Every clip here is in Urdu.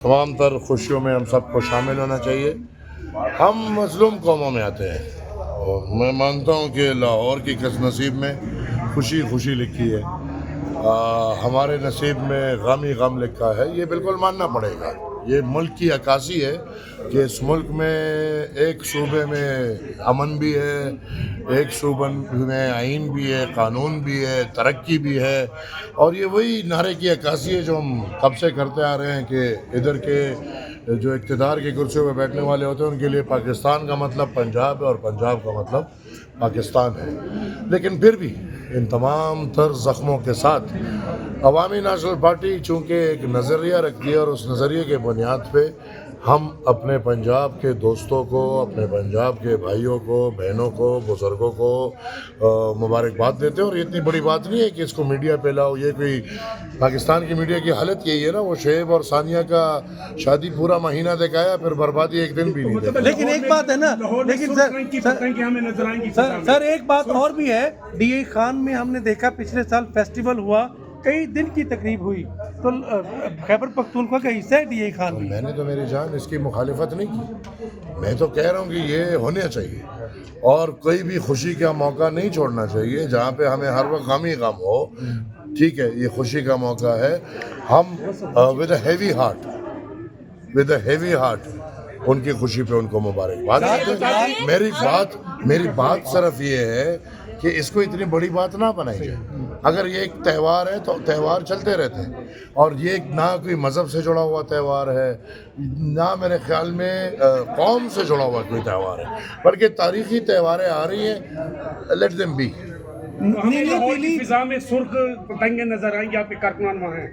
تمام تر خوشیوں میں ہم سب کو شامل ہونا چاہیے. ہم مظلوم قوموں میں آتے ہیں اور میں مانتا ہوں کہ لاہور کی کس نصیب میں خوشی خوشی لکھی ہے. ہمارے نصیب میں غم ہی غم لکھا ہے. یہ بالکل ماننا پڑے گا. یہ ملک کی عکاسی ہے کہ اس ملک میں ایک صوبے میں امن بھی ہے، ایک صوبے میں آئین بھی ہے، قانون بھی ہے، ترقی بھی ہے. اور یہ وہی نعرے کی عکاسی ہے جو ہم کب سے کرتے آ رہے ہیں کہ ادھر کے جو اقتدار کی کرسیوں پہ بیٹھنے والے ہوتے ہیں ان کے لیے پاکستان کا مطلب پنجاب ہے اور پنجاب کا مطلب پاکستان ہے. لیکن پھر بھی ان تمام تر زخموں کے ساتھ عوامی نیشنل پارٹی چونکہ ایک نظریہ رکھتی ہے اور اس نظریے کے بنیاد پہ ہم اپنے پنجاب کے دوستوں کو، اپنے پنجاب کے بھائیوں کو، بہنوں کو، بزرگوں کو مبارکباد دیتے ہیں. اور یہ اتنی بڑی بات نہیں ہے کہ اس کو میڈیا پہ لاؤ. یہ کوئی پاکستان کی میڈیا کی حالت یہی ہے نا، وہ شعیب اور ثانیہ کا شادی پورا مہینہ دکھایا پھر بربادی ایک دن بھی نہیں دیکھا. لیکن ایک بات ہے نا، لیکن سر ایک بات اور بھی ہے. ڈی اے خان میں ہم نے دیکھا پچھلے سال فیسٹیول ہوا، کئی دن کی تقریب ہوئی، تو خیبر پختونخوا کا حصہ ہے ڈی اے خان بھی. میں نے تو میری جان اس کی مخالفت نہیں کی. میں تو کہہ رہا ہوں کہ یہ ہونا چاہیے اور کوئی بھی خوشی کا موقع نہیں چھوڑنا چاہیے جہاں پہ ہمیں ہر وقت غم ہی غم ہو. ٹھیک ہے، یہ خوشی کا موقع ہے. ہم ود اے ہیوی ہارٹ ان کی خوشی پہ ان کو مبارکباد دیتے ہیں. میری بات صرف یہ ہے کہ اس کو اتنی بڑی بات نہ بنائی جائے. اگر یہ ایک تہوار ہے تو تہوار چلتے رہتے ہیں، اور یہ نہ کوئی مذہب سے جڑا ہوا تہوار ہے، نہ میرے خیال میں قوم سے جڑا ہوا کوئی تہوار ہے، بلکہ تاریخی تہواریں آ رہی ہیں. Let them be. لاہور کی فضا میں سرخ پتنگیں نظر آئیں گی آپ کے کارکنان وہاں ہیں.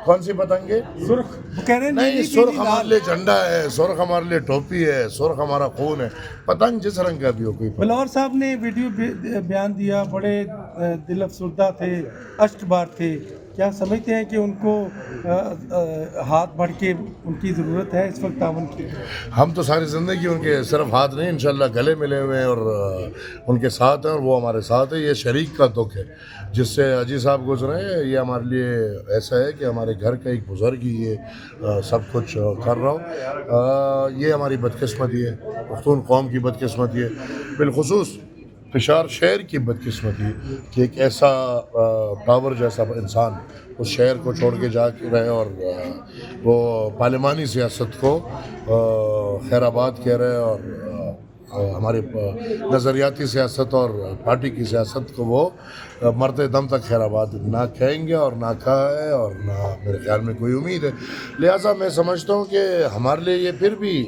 کون سی پتنگیں؟ سرخ نہیں، سرخ ہمارے لیے جھنڈا ہے، سرخ ہمارے لیے ٹوپی ہے، سرخ ہمارا خون ہے. پتنگ جس رنگ کا بھی ہو. کوئی بلور صاحب نے ویڈیو بیان دیا، بڑے دل افسردہ تھے، اشک بار تھے. کیا سمجھتے ہیں کہ ان کو ہاتھ بڑھ کے ان کی ضرورت ہے اس وقت تعاون کی؟ ہم تو ساری زندگی ان کے صرف ہاتھ نہیں، انشاءاللہ گلے ملے ہوئے ہیں اور ان کے ساتھ ہیں اور وہ ہمارے ساتھ ہیں. یہ شریک کا دکھ ہے جس سے اجی صاحب گزرے ہیں. یہ ہمارے لیے ایسا ہے کہ ہمارے گھر کا ایک بزرگ ہی یہ سب کچھ کر رہا ہوں. یہ ہماری بدقسمتی ہے، پختون قوم کی بدقسمتی ہے، بالخصوص پشاور شہر کی بدقسمتی ہے کہ ایک ایسا پاور جیسا انسان اس شہر کو چھوڑ کے جا کے رہے اور وہ پارلیمانی سیاست کو خیر آباد کہہ رہے اور ہماری نظریاتی سیاست اور پارٹی کی سیاست کو وہ مرتے دم تک خیر آباد نہ کہیں گے اور نہ کہا ہے اور نہ میرے خیال میں کوئی امید ہے. لہٰذا میں سمجھتا ہوں کہ ہمارے لیے یہ پھر بھی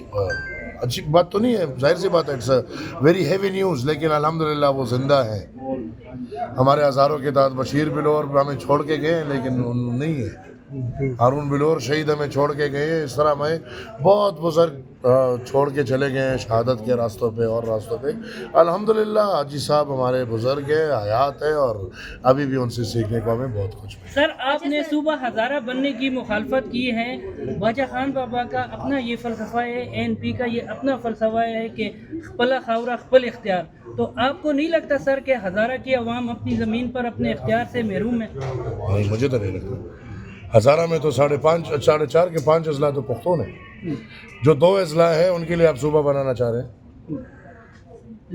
اچھی بات تو نہیں ہے. ظاہر سی بات ہے، it's a very heavy news, لیکن الحمدللہ وہ زندہ ہے. ہمارے ہزاروں کے تعداد بشیر بلور ہمیں چھوڑ کے گئے ہیں لیکن نہیں ہے. ہارون بلور شہید ہمیں چھوڑ کے گئے ہیں. اس طرح ہمیں بہت بزرگ چھوڑ کے چلے گئے ہیں شہادت کے راستوں پہ اور راستوں پہ. الحمدللہ حاجی صاحب ہمارے بزرگ ہیں، حیات ہیں اور ابھی بھی ان سے سیکھنے کو ہمیں بہت کچھ ملا. سر آپ نے صوبہ ہزارہ بننے کی مخالفت کی ہے. خواجہ خان بابا کا اپنا یہ فلسفہ ہے، این پی کا یہ اپنا فلسفہ ہے کہ خپل خاورہ خپل اختیار. تو آپ کو نہیں لگتا سر کہ ہزارہ کی عوام اپنی زمین پر اپنے اختیار سے محروم ہے؟ نہیں، مجھے تو نہیں لگتا. ہزارہ میں تو 4.5 کے 5 اضلاع تو پختون ہیں. جو 2 اضلاع ہیں ان کے لیے آپ صوبہ بنانا چاہ رہے ہیں.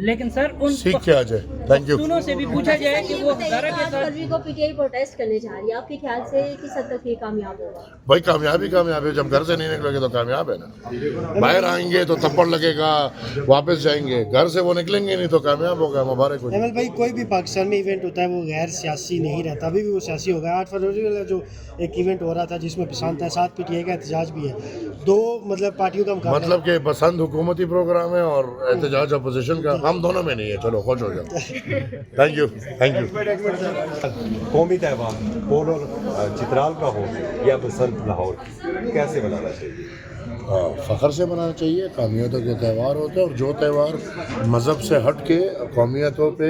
لیکن سر ان سیکھ کے آ جائے. Thank you. پختونوں سے بھی پوچھا جائے کہ وہ ہزارہ کے ساتھ کو پی ٹی آئی پروٹیسٹ کرنے جا رہی ہے، آپ کے خیال سے کس حد تک یہ کامیاب ہوگا؟ بھائی کامیاب ہے. جب گھر سے نہیں نکلیں گے تو کامیاب ہے نا. باہر آئیں گے تو تھپڑ لگے گا، واپس جائیں گے. گھر سے وہ نکلیں گے نہیں تو کامیاب ہوگا. مبارک ہو. ایمل بھائی، کوئی بھی پاکستان میں ایونٹ ہوتا ہے وہ غیر سیاسی نہیں رہتا. ابھی بھی وہ سیاسی ہو گیا. 8 فروری والا جو ایک ایونٹ ہو رہا تھا جس میں پسند ہے 7 پی ٹی آئی کا احتجاج بھی ہے. 2 پارٹیوں کا مقابلہ. مطلب کہ پسند حکومتی پروگرام ہے اور احتجاج اپوزیشن کا. ہم دونوں میں نہیں ہے. چلو خوش ہو جاؤ. Thank you. قومی تہوار پول اور چترال کا ہو یا بسنت لاہور کی، کیسے منانا چاہیے؟ فخر سے منانا چاہیے. قومیتوں کے تہوار ہوتے ہیں اور جو تہوار مذہب سے ہٹ کے قومیتوں پہ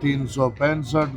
365